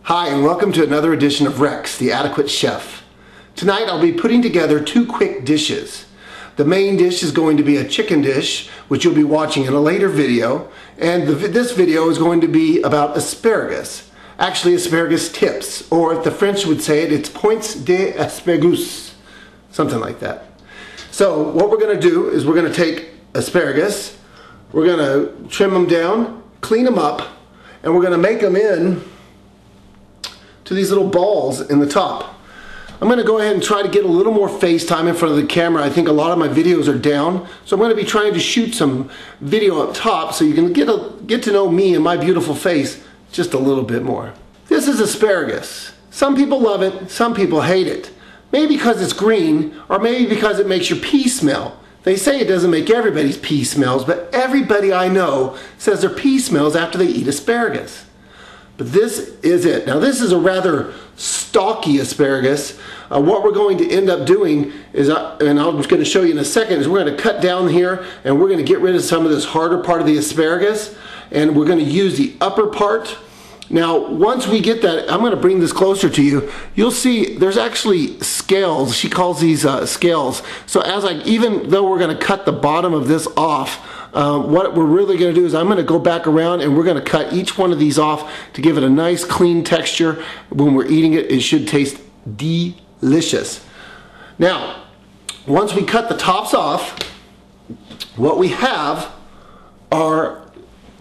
Hi, and welcome to another edition of Rex, the Adequate Chef. Tonight I'll be putting together two quick dishes. The main dish is going to be a chicken dish, which you'll be watching in a later video, and this video is going to be about asparagus. Actually, asparagus tips, or if the French would say it, it's points d'asparagus, something like that. So what we're going to do is we're going to take asparagus, we're going to trim them down, clean them up, and we're going to make them in to these little balls in the top. I'm going to go ahead and try to get a little more FaceTime in front of the camera. I think a lot of my videos are down, so I'm going to be trying to shoot some video up top so you can get to know me and my beautiful face just a little bit more. This is asparagus. Some people love it, some people hate it. Maybe because it's green, or maybe because it makes your pee smell. They say it doesn't make everybody's pee smells, but everybody I know says their pee smells after they eat asparagus. But this is it. Now this is a rather stalky asparagus. What we're going to end up doing is, and I'm just going to show you in a second, is we're going to cut down here and we're going to get rid of some of this harder part of the asparagus, and we're going to use the upper part. Now once we get that, I'm going to bring this closer to you. You'll see there's actually scales. She calls these scales. So even though we're going to cut the bottom of this off, what we're really going to do is I'm going to go back around and we're going to cut each one of these off to give it a nice clean texture. When we're eating it, it should taste delicious. Now, once we cut the tops off, what we have are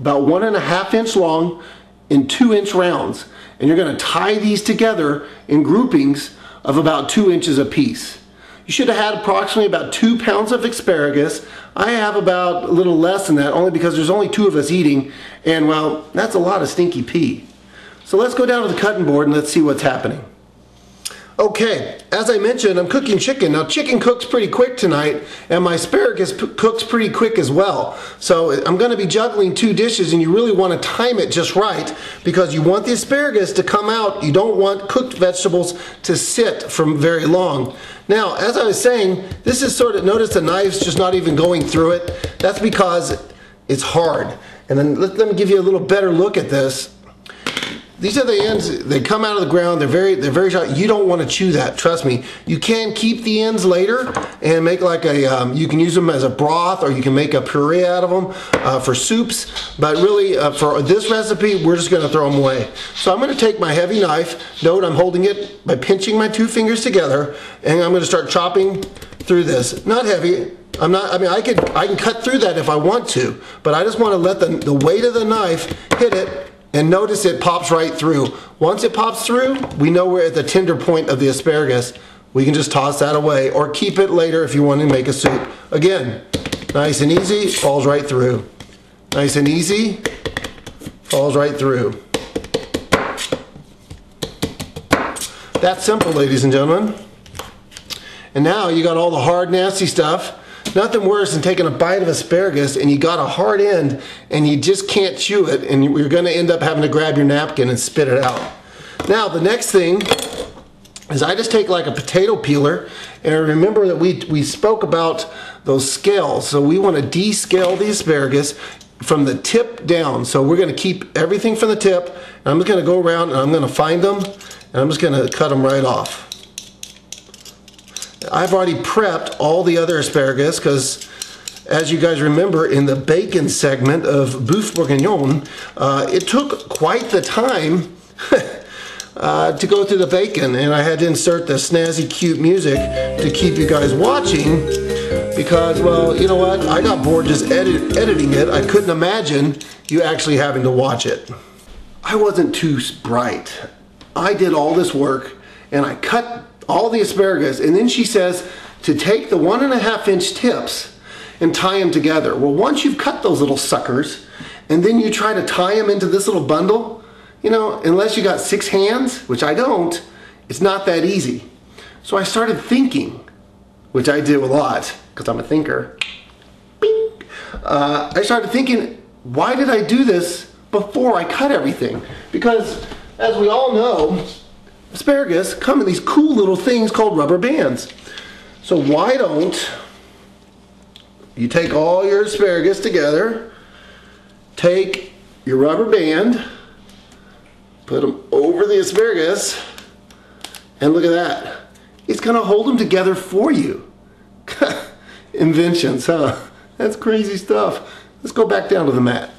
about 1.5 inch long in 2-inch rounds. And you're going to tie these together in groupings of about 2 inches apiece. You should have had approximately about 2 pounds of asparagus. I have about a little less than that, only because there's only 2 of us eating, and well, that's a lot of stinky pea. So let's go down to the cutting board and let's see what's happening. Okay, as I mentioned, I'm cooking chicken. Now chicken cooks pretty quick tonight, and my asparagus cooks pretty quick as well. So I'm going to be juggling 2 dishes, and you really want to time it just right because you want the asparagus to come out. You don't want cooked vegetables to sit for very long. Now, as I was saying, this is sort of, notice the knife's just not even going through it. That's because it's hard. And then let me give you a little better look at this. These are the ends. They come out of the ground. They're very sharp. You don't want to chew that. Trust me. You can keep the ends later and make like a. You can use them as a broth, or you can make a puree out of them for soups. But really, for this recipe, we're just going to throw them away. So I'm going to take my heavy knife. Note I'm holding it by pinching my 2 fingers together, and I'm going to start chopping through this. Not heavy. I'm not. I mean, I can cut through that if I want to, but I just want to let the weight of the knife hit it. And notice it pops right through. Once it pops through, we know we're at the tender point of the asparagus. We can just toss that away or keep it later if you want to make a soup. Again, nice and easy, falls right through. Nice and easy, falls right through. That's simple, ladies and gentlemen. And now you got all the hard, nasty stuff. Nothing worse than taking a bite of asparagus and you got a hard end and you just can't chew it, and you're going to end up having to grab your napkin and spit it out. Now the next thing is I just take like a potato peeler, and remember that we spoke about those scales. So we want to descale the asparagus from the tip down. So we're going to keep everything from the tip, and I'm just going to go around and I'm going to find them and I'm just going to cut them right off. I've already prepped all the other asparagus because, as you guys remember, in the bacon segment of Boeuf Bourguignon, it took quite the time to go through the bacon, and I had to insert the snazzy, cute music to keep you guys watching because, well, you know what? I got bored just editing it. I couldn't imagine you actually having to watch it. I wasn't too bright. I did all this work, and I cut all the asparagus, and then she says to take the 1.5 inch tips and tie them together. Well, once you've cut those little suckers and then you try to tie them into this little bundle, you know, unless you got 6 hands, which I don't, it's not that easy. So I started thinking, which I do a lot because I'm a thinker. Bing. I started thinking, why did I do this before I cut everything? Because as we all know, asparagus come in these cool little things called rubber bands. So why don't you take all your asparagus together, take your rubber band, Put them over the asparagus, and look at that. It's gonna hold them together for you. Inventions, huh? That's crazy stuff. Let's go back down to the mat.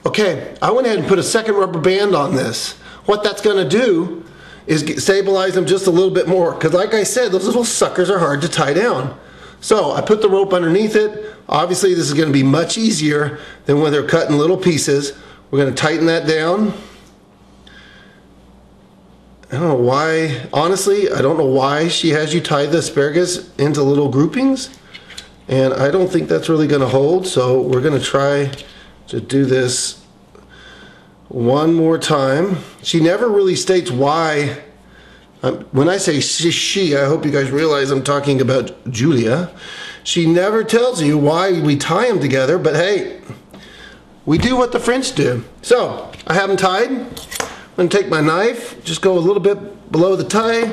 Okay, I went ahead and put a second rubber band on this. What that's gonna do is stabilize them just a little bit more, because like I said, those little suckers are hard to tie down. So I put the rope underneath it. Obviously this is gonna be much easier than when they're cut in little pieces. We're gonna tighten that down. I don't know why, honestly, I don't know why she has you tie the asparagus into little groupings. And I don't think that's really gonna hold, so we're gonna try to do this one more time. She never really states why. When I say she, I hope you guys realize I'm talking about Julia. She never tells you why we tie them together, but hey, we do what the French do. So, I have them tied. I'm gonna take my knife, just go a little bit below the tie.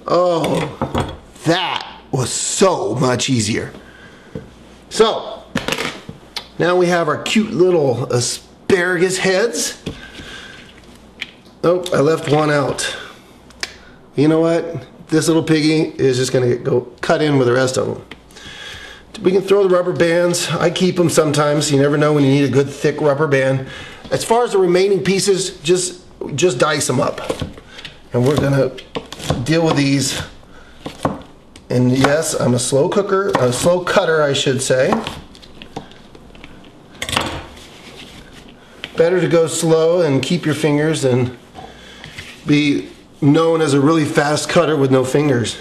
Oh, that was so much easier. So, now we have our cute little asparagus heads. Oh, I left one out. You know what? This little piggy is just gonna go cut in with the rest of them. We can throw the rubber bands. I keep them sometimes. You never know when you need a good thick rubber band. As far as the remaining pieces, just dice them up. And we're gonna deal with these. And yes, I'm a slow cooker, a slow cutter, I should say. Better to go slow and keep your fingers than be known as a really fast cutter with no fingers.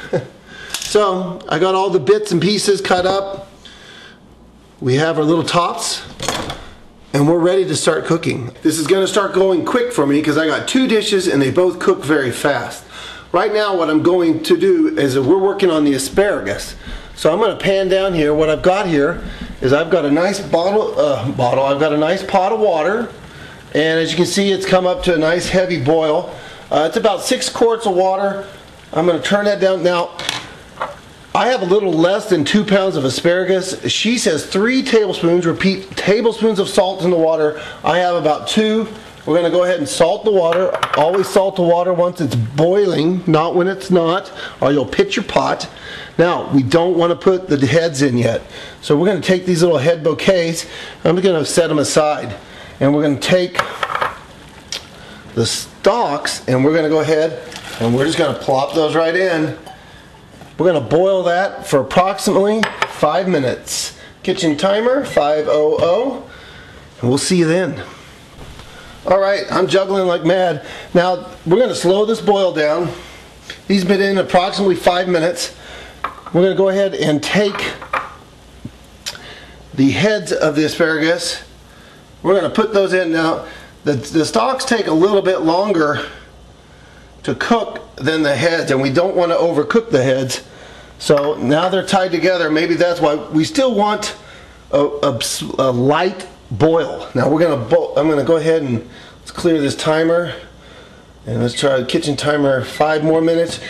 So, I got all the bits and pieces cut up. We have our little tops. And we're ready to start cooking. This is gonna start going quick for me because I got two dishes and they both cook very fast. Right now what I'm going to do is we're working on the asparagus. So I'm gonna pan down here. What I've got here is I've got a nice I've got a nice pot of water. And as you can see, it's come up to a nice heavy boil. It's about 6 quarts of water. I'm gonna turn that down. Now, I have a little less than 2 pounds of asparagus. She says 3 tablespoons, repeat, tablespoons of salt in the water. I have about 2. We're gonna go ahead and salt the water. Always salt the water once it's boiling, not when it's not, or you'll pitch your pot. Now, we don't wanna put the heads in yet. So we're gonna take these little head bouquets, I'm gonna set them aside. And we're gonna take the stalks and we're gonna go ahead and we're just gonna plop those right in. We're gonna boil that for approximately 5 minutes. Kitchen timer, 5:00, and we'll see you then. All right, I'm juggling like mad. Now, we're gonna slow this boil down. These have been in approximately 5 minutes. We're gonna go ahead and take the heads of the asparagus. We're gonna put those in now. The stalks take a little bit longer to cook than the heads, and we don't want to overcook the heads. So now they're tied together. Maybe that's why we still want a light boil. Now we're gonna I'm gonna go ahead and let's clear this timer, and let's try the kitchen timer 5 more minutes.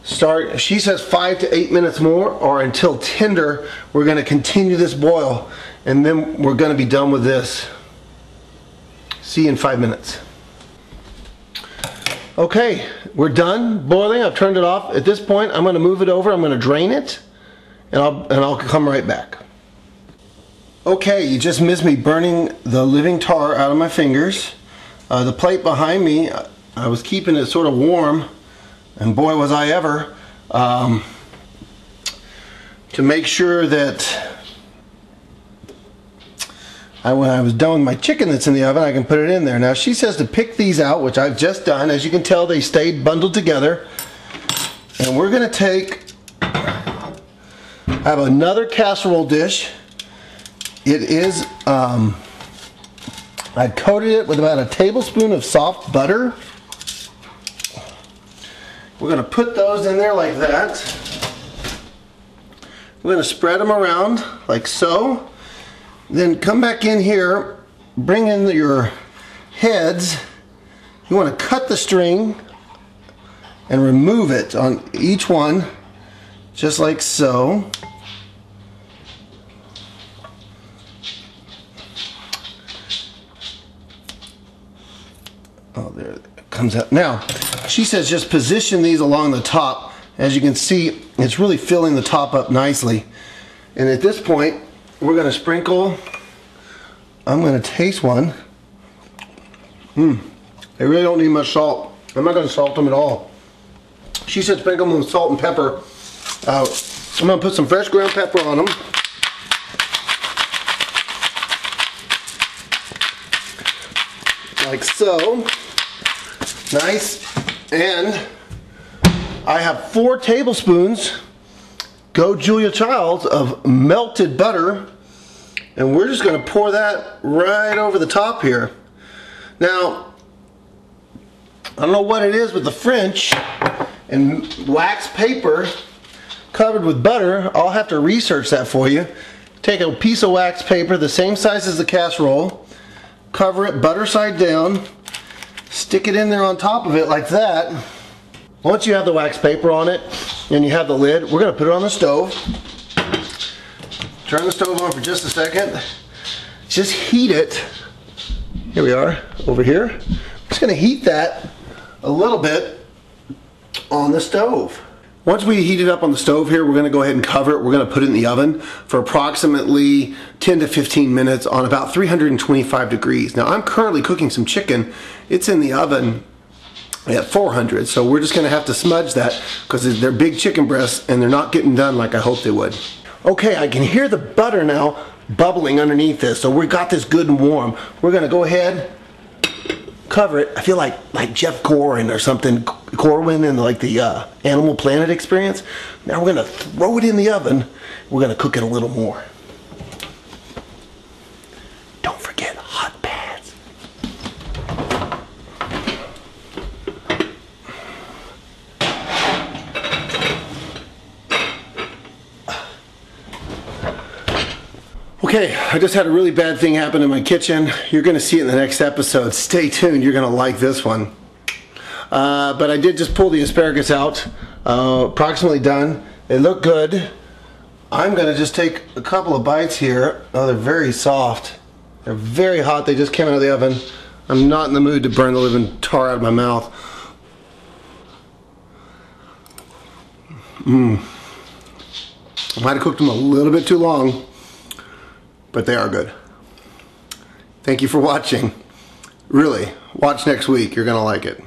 Start. She says 5 to 8 minutes more, or until tender. We're gonna continue this boil, and then we're gonna be done with this. See you in 5 minutes. Okay, we're done boiling. I've turned it off. At this point, I'm going to move it over. I'm going to drain it, and I'll come right back. Okay, you just missed me burning the living tar out of my fingers. The plate behind me, I was keeping it sort of warm, and boy was I ever, to make sure that when I was done with my chicken that's in the oven, I can put it in there. Now she says to pick these out, which I've just done. As you can tell, they stayed bundled together. And we're gonna I have another casserole dish. It is, I coated it with about a tablespoon of soft butter. We're gonna put those in there like that. We're gonna spread them around like so. Then come back in here, bring in your heads. You want to cut the string and remove it on each one, just like so. Oh, there it comes out. Now, she says just position these along the top. As you can see, it's really filling the top up nicely. And at this point, we're going to sprinkle. I'm going to taste one. They really don't need much salt. I'm not going to salt them at all. She said sprinkle them with salt and pepper. I'm going to put some fresh ground pepper on them. Like so. Nice. And I have 4 tablespoons, go Julia Childs, of melted butter. And we're just going to pour that right over the top here. Now, I don't know what it is with the French and wax paper covered with butter. I'll have to research that for you. Take a piece of wax paper the same size as the casserole, cover it butter side down, stick it in there on top of it like that. Once you have the wax paper on it and you have the lid, we're going to put it on the stove. Turn the stove on for just a second. Just heat it. Here we are, over here. I'm just going to heat that a little bit on the stove. Once we heat it up on the stove here, we're going to go ahead and cover it. We're going to put it in the oven for approximately 10 to 15 minutes on about 325 degrees. Now, I'm currently cooking some chicken. It's in the oven at 400, so we're just going to have to smudge that because they're big chicken breasts and they're not getting done like I hoped they would. Okay, I can hear the butter now bubbling underneath this, so we got this good and warm. We're going to go ahead, cover it. I feel like Jeff Corwin or something, Corwin in like the Animal Planet experience. Now we're going to throw it in the oven. We're going to cook it a little more. Don't forget hot pads. Okay, I just had a really bad thing happen in my kitchen. You're going to see it in the next episode. Stay tuned. You're going to like this one. But I did just pull the asparagus out. Approximately done. They look good. I'm going to just take a couple of bites here. Oh, they're very soft. They're very hot. They just came out of the oven. I'm not in the mood to burn the living tar out of my mouth. I might have cooked them a little bit too long, but they are good. Thank you for watching. Really, watch next week. You're going to like it.